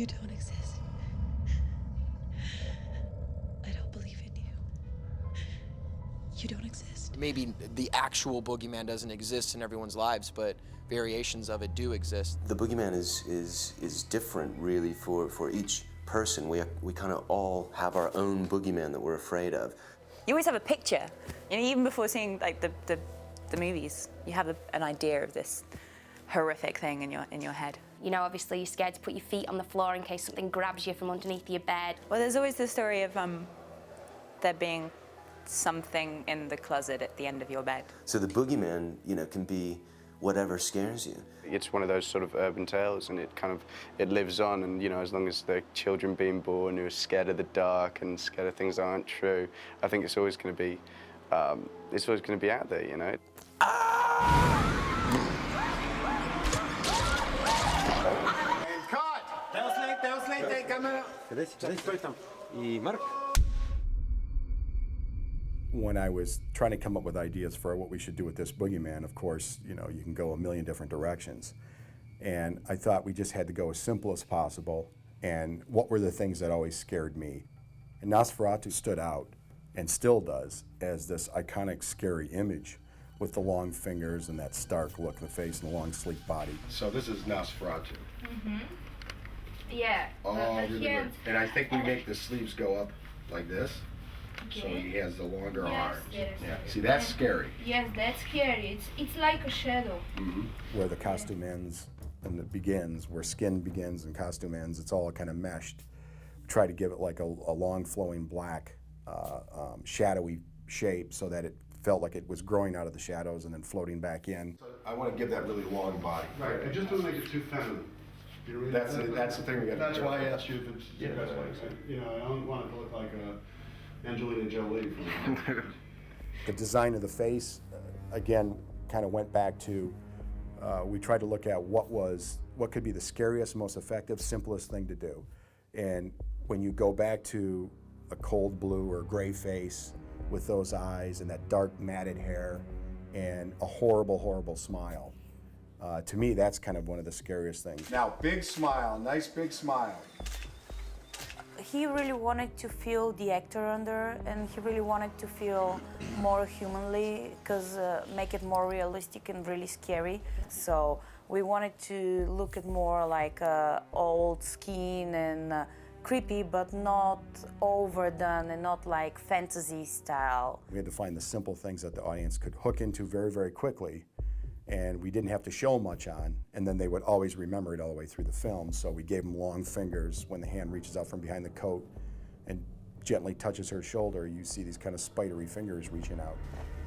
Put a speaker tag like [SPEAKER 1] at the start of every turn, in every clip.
[SPEAKER 1] You don't exist. I don't believe in you. You don't exist.
[SPEAKER 2] Maybe the actual boogeyman doesn't exist in everyone's lives, but variations of it do exist.
[SPEAKER 3] The boogeyman is different, really, for each person. We kind of all have our own boogeyman that we're afraid of.
[SPEAKER 4] You always have a picture, even before seeing like the movies, you have an idea of this horrific thing in your head.
[SPEAKER 5] You know, obviously you're scared to put your feet on the floor in case something grabs you from underneath your bed.
[SPEAKER 4] Well, there's always the story of there being something in the closet at the end of your bed.
[SPEAKER 3] So the boogeyman, can be whatever scares you.
[SPEAKER 6] It's one of those sort of urban tales, and it lives on, and as long as the children being born who are scared of the dark and scared of things that aren't true, I think it's always going to be out there,
[SPEAKER 7] When I was trying to come up with ideas for what we should do with this boogeyman, of course, you can go a million different directions. And I thought we just had to go as simple as possible. And what were the things that always scared me? And Nosferatu stood out, and still does, as this iconic, scary image with the long fingers and that stark look in the face and the long, sleek body.
[SPEAKER 8] So this is Nosferatu.
[SPEAKER 5] Mm-hmm. Yeah.
[SPEAKER 8] Oh, really good. And I think we make the sleeves go up like this. Okay. So he has the longer arms.
[SPEAKER 5] Yes.
[SPEAKER 8] Yeah. See, that's scary.
[SPEAKER 5] Yes, that's scary. It's like a shadow.
[SPEAKER 8] Mm-hmm.
[SPEAKER 7] Where the costume ends and it begins, where skin begins and costume ends, it's all kind of meshed. We try to give it like a long flowing black, shadowy shape so that it felt like it was growing out of the shadows and then floating back in.
[SPEAKER 8] I want to give that really long body.
[SPEAKER 9] Right, and just don't make it too feminine.
[SPEAKER 8] That's the thing we got to do.
[SPEAKER 9] That's why I asked you if it's, I don't want it to look like Angelina Jolie.
[SPEAKER 7] The design of the face, again, kind of went back to, we tried to look at what could be the scariest, most effective, simplest thing to do. And when you go back to a cold blue or gray face with those eyes and that dark matted hair and a horrible, horrible smile, to me, that's kind of one of the scariest things.
[SPEAKER 8] Now, big smile, nice big smile.
[SPEAKER 4] He really wanted to feel the actor under, and he really wanted to feel more humanly, because make it more realistic and really scary. So we wanted to look at more like old skin and creepy, but not overdone and not like fantasy style.
[SPEAKER 7] We had to find the simple things that the audience could hook into very, very quickly, and we didn't have to show much on, and then they would always remember it all the way through the film. So we gave them long fingers. When the hand reaches out from behind the coat and gently touches her shoulder, you see these kind of spidery fingers reaching out.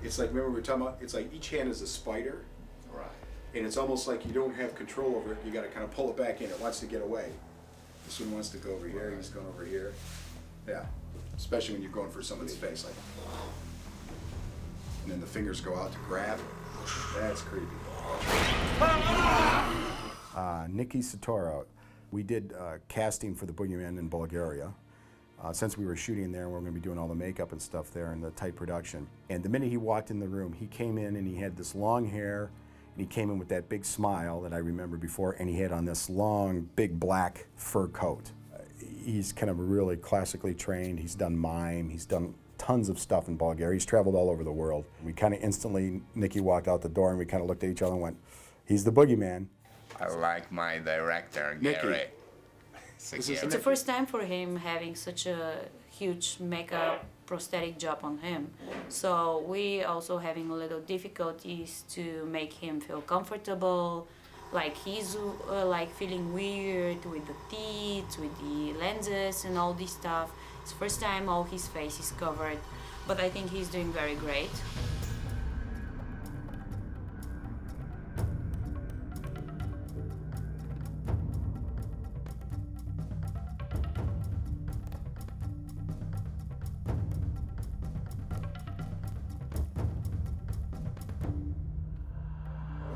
[SPEAKER 8] It's like, remember we were talking about, it's like each hand is a spider. Right. And it's almost like you don't have control over it. You got to kind of pull it back in. It wants to get away. This one wants to go over here. He's going over here. Yeah. Especially when you're going for someone's face, like. And then the fingers go out to grab. That's creepy.
[SPEAKER 7] Nikki Satora, we did casting for the Boogeyman in Bulgaria. Since we were shooting there, we're going to be doing all the makeup and stuff there and the tight production. And the minute he walked in the room, he came in and he had this long hair, and he came in with that big smile that I remember before, and he had on this long, big black fur coat. He's kind of really classically trained. He's done mime. He's done tons of stuff in Bulgaria. He's traveled all over the world. We kind of instantly, Nikki walked out the door and we kind of looked at each other and went, he's the Boogeyman.
[SPEAKER 10] I like my director,
[SPEAKER 8] Nikki.
[SPEAKER 10] Gary.
[SPEAKER 4] It's the first time for him having such a huge makeup prosthetic job on him. So we also having a little difficulties to make him feel comfortable. Like he's like feeling weird with the teeth, with the lenses and all this stuff. It's the first time all his face is covered, but I think he's doing very great.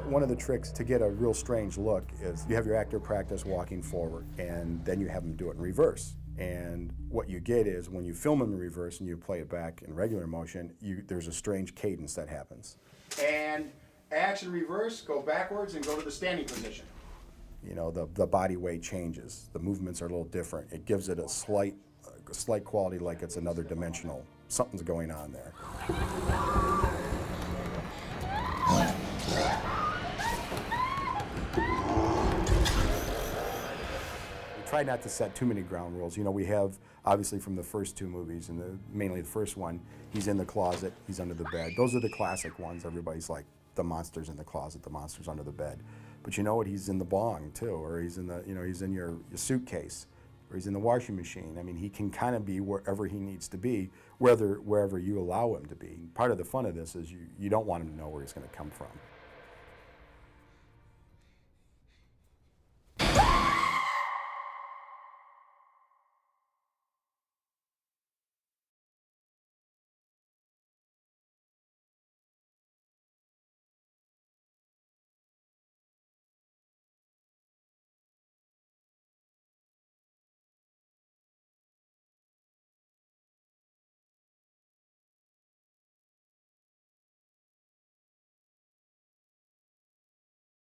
[SPEAKER 7] One of the tricks to get a real strange look is you have your actor practice walking forward, and then you have them do it in reverse. And what you get is when you film them in reverse and you play it back in regular motion, there's a strange cadence that happens.
[SPEAKER 8] And action reverse, go backwards and go to the standing position.
[SPEAKER 7] You know, the body weight changes. The movements are a little different. It gives it a slight quality, like it's another dimensional. Something's going on there. We try not to set too many ground rules. You know, we have, obviously from the first two movies, and mainly the first one, he's in the closet, he's under the bed. Those are the classic ones. Everybody's like, the monster's in the closet, the monster's under the bed. But you know what? He's in the bong too, or he's in the, you know, he's in your suitcase, or he's in the washing machine. I mean, he can kind of be wherever he needs to be, wherever you allow him to be. Part of the fun of this is you don't want him to know where he's going to come from.